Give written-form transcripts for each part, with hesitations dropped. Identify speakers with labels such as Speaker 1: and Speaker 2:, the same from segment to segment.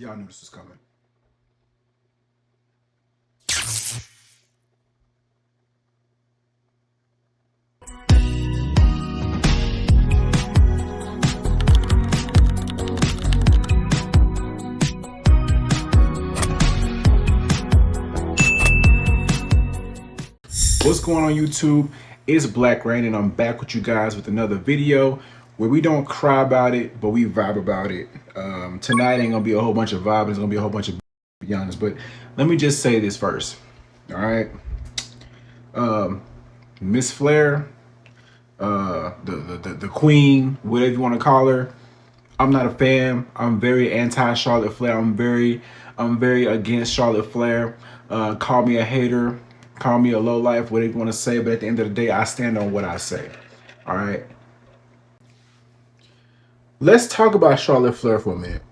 Speaker 1: Y'all knew this was coming. What's going on YouTube? It's Black Rain and I'm back with you guys with another video where we don't cry about it, but we vibe about it. Tonight ain't gonna be a whole bunch of vibing, it's gonna be a whole bunch of, to be honest, but let me just say this first. All right. Miss Flair, the queen, whatever you want to call her. I'm not a fan. I'm very anti Charlotte Flair. I'm very against Charlotte Flair. Call me a hater, call me a lowlife, whatever you want to say, but at the end of the day, I stand on what I say. All right. Let's talk about Charlotte Flair for a minute.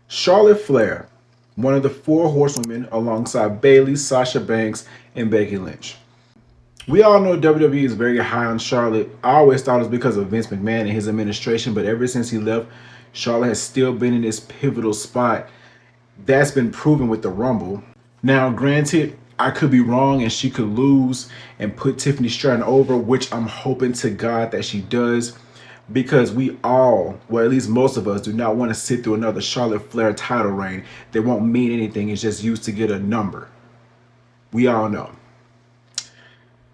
Speaker 1: Charlotte Flair, one of the four horsewomen alongside Bayley, Sasha Banks, and Becky Lynch. We all know WWE is very high on Charlotte. I always thought it was because of Vince McMahon and his administration, but ever since he left, Charlotte has still been in this pivotal spot. That's been proven with the Rumble. Now, granted, I could be wrong and she could lose and put Tiffany Stratton over, which I'm hoping to God that she does, because we all, well, at least most of us, do not want to sit through another Charlotte Flair title reign that won't mean anything. It's just used to get a number. We all know.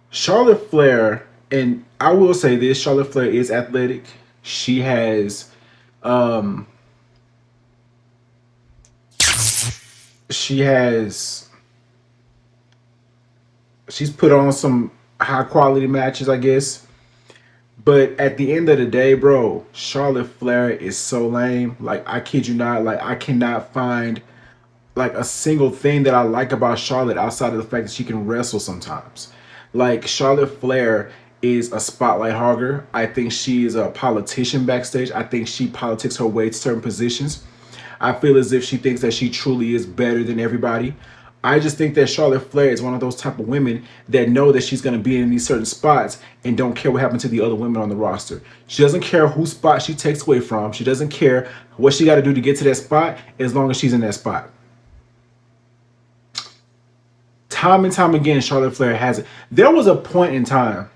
Speaker 1: Charlotte Flair, and I will say this, Charlotte Flair is athletic. She has she's put on some high quality matches, I guess. But at the end of the day, bro, Charlotte Flair is so lame. Like, I kid you not, like, I cannot find like a single thing that I like about Charlotte outside of the fact that she can wrestle sometimes. Like, Charlotte Flair is a spotlight hogger. I think she is a politician backstage. I think she politics her way to certain positions. I feel as if she thinks that she truly is better than everybody. I just think that Charlotte Flair is one of those type of women that know that she's going to be in these certain spots and don't care what happens to the other women on the roster. She doesn't care whose spot she takes away from. She doesn't care what she got to do to get to that spot as long as she's in that spot. Time and time again, Charlotte Flair has it. There was a point in time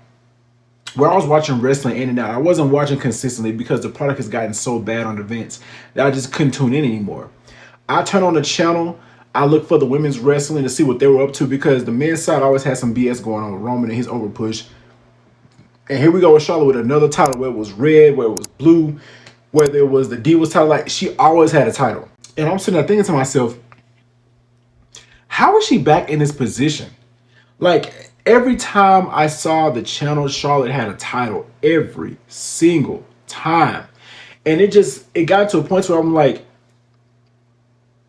Speaker 1: where I was watching wrestling in and out. I wasn't watching consistently because the product has gotten so bad on events that I just couldn't tune in anymore. I turn on the channel, I look for the women's wrestling to see what they were up to, because the men's side always had some BS going on with Roman and his overpush. And here we go with Charlotte with another title, where it was red, where it was blue, whether it was the Divas title. Like, she always had a title. And I'm sitting there thinking to myself, how is she back in this position? Like, every time I saw the channel, Charlotte had a title every single time. And it got to a point where I'm like,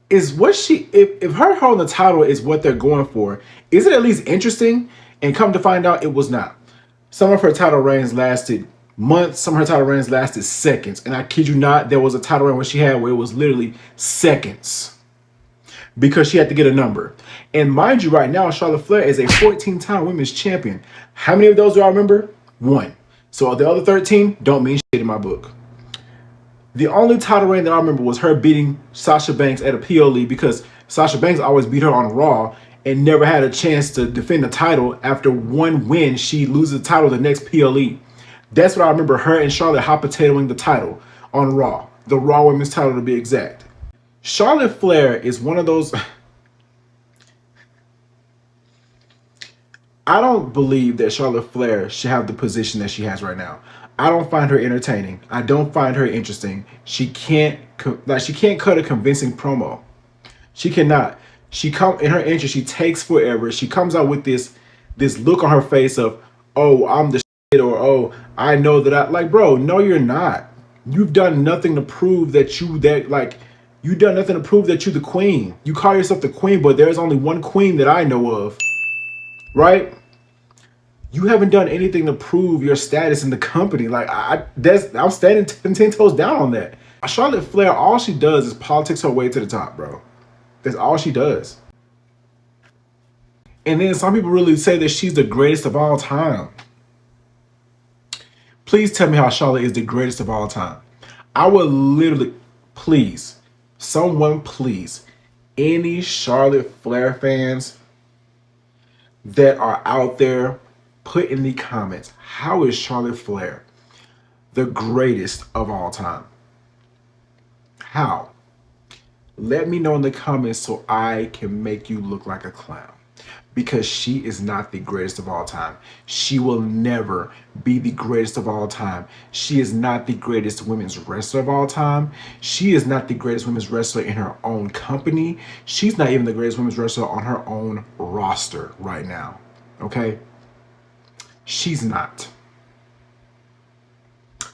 Speaker 1: is what she, if her holding the title is what they're going for, is it at least interesting? And come to find out, it was not. Some of her title reigns lasted months, some of her title reigns lasted seconds. And I kid you not, there was a title reign where she had where it was literally seconds, because she had to get a number. And mind you, right now, Charlotte Flair is a 14-time women's champion. How many of those do I remember? One. So the other 13 don't mean shit in my book. The only title reign that I remember was her beating Sasha Banks at a PLE, because Sasha Banks always beat her on Raw and never had a chance to defend the title. After one win, she loses the title the next PLE. That's what I remember, her and Charlotte hot potatoing the title on Raw. The Raw Women's title, to be exact. Charlotte Flair is one of those... I don't believe that Charlotte Flair should have the position that she has right now. I don't find her entertaining. I don't find her interesting. She can't cut a convincing promo. She cannot. In her entrance, she takes forever. She comes out with this look on her face of, oh, I'm the shit, or oh, I know that like, bro, no, you're not. You've done nothing to prove that you've done nothing to prove that you're the queen. You call yourself the queen, but there's only one queen that I know of, right? You haven't done anything to prove your status in the company. Like, I'm standing 10 toes down on that. Charlotte Flair, all she does is politics her way to the top, bro. That's all she does. And then some people really say that she's the greatest of all time. Please tell me how Charlotte is the greatest of all time. I would literally, Please, someone please, any Charlotte Flair fans that are out there, put in the comments, how is Charlotte Flair the greatest of all time? How? Let me know in the comments so I can make you look like a clown. Because she is not the greatest of all time. She will never be the greatest of all time. She is not the greatest women's wrestler of all time. She is not the greatest women's wrestler in her own company. She's not even the greatest women's wrestler on her own roster right now. Okay? She's not.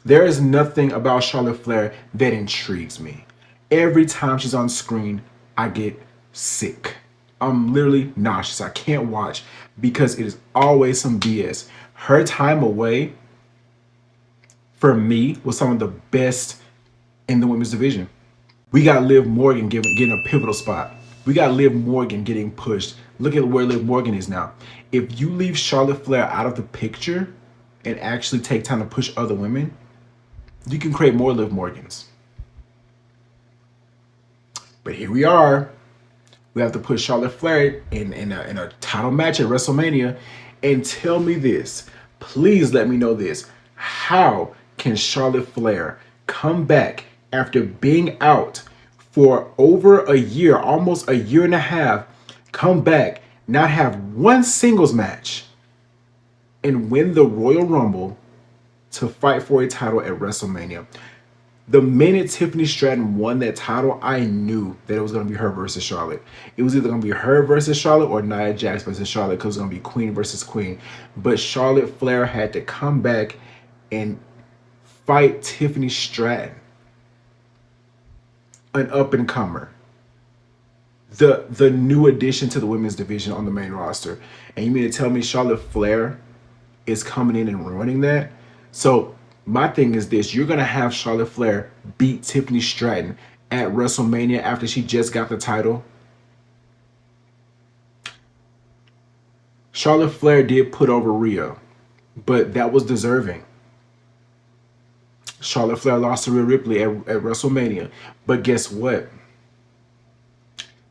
Speaker 1: There is nothing about Charlotte Flair that intrigues me. Every time she's on screen, I get sick. I'm literally nauseous. I can't watch because it is always some BS. Her time away, for me, was some of the best in the women's division. We got Liv Morgan getting a pivotal spot. We got Liv Morgan getting pushed. Look at where Liv Morgan is now. If you leave Charlotte Flair out of the picture and actually take time to push other women, you can create more Liv Morgans. But here we are. We have to put Charlotte Flair in a title match at WrestleMania. And tell me this. Please let me know this. How can Charlotte Flair come back after being out for over a year, almost a year and a half, come back, not have one singles match, and win the Royal Rumble to fight for a title at WrestleMania? The minute Tiffany Stratton won that title, I knew that it was going to be her versus Charlotte. It was either going to be her versus Charlotte or Nia Jax versus Charlotte, because it was going to be Queen versus Queen. But Charlotte Flair had to come back and fight Tiffany Stratton, an up-and-comer, the new addition to the women's division on the main roster. And you mean to tell me Charlotte Flair is coming in and ruining that? So my thing is this. You're going to have Charlotte Flair beat Tiffany Stratton at WrestleMania after she just got the title? Charlotte Flair did put over Rhea, but that was deserving. Charlotte Flair lost to Rhea Ripley at WrestleMania. But guess what?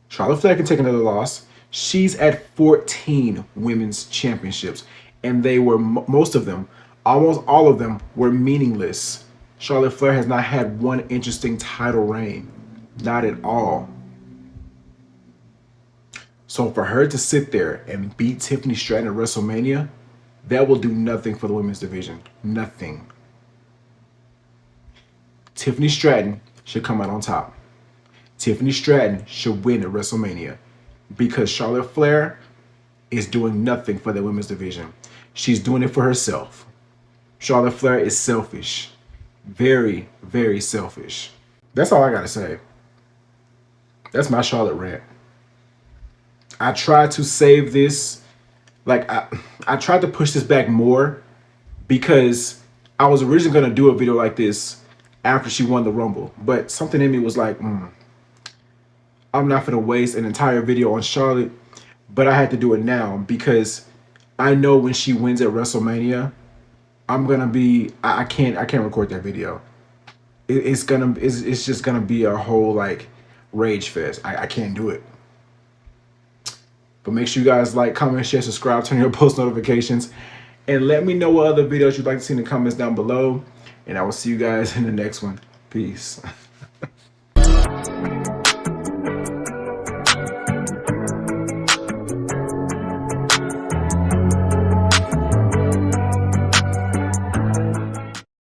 Speaker 1: Charlotte Flair can take another loss. She's at 14 women's championships, and they were, most of them, almost all of them, were meaningless. Charlotte Flair has not had one interesting title reign. Not at all. So for her to sit there and beat Tiffany Stratton at WrestleMania, that will do nothing for the women's division. Nothing. Tiffany Stratton should come out on top. Tiffany Stratton should win at WrestleMania, because Charlotte Flair is doing nothing for the women's division. She's doing it for herself. Charlotte Flair is selfish. Very, very selfish. That's all I gotta say. That's my Charlotte rant. I tried to save this. Like, I tried to push this back more because I was originally gonna do a video like this after she won the Rumble. But something in me was like, I'm not gonna waste an entire video on Charlotte. But I had to do it now because I know when she wins at WrestleMania, I'm gonna be, I can't record that video. It's just gonna be a whole like rage fest. I can't do it. But make sure you guys like, comment, share, subscribe, turn on your post notifications, and let me know what other videos you'd like to see in the comments down below. And I will see you guys in the next one. Peace.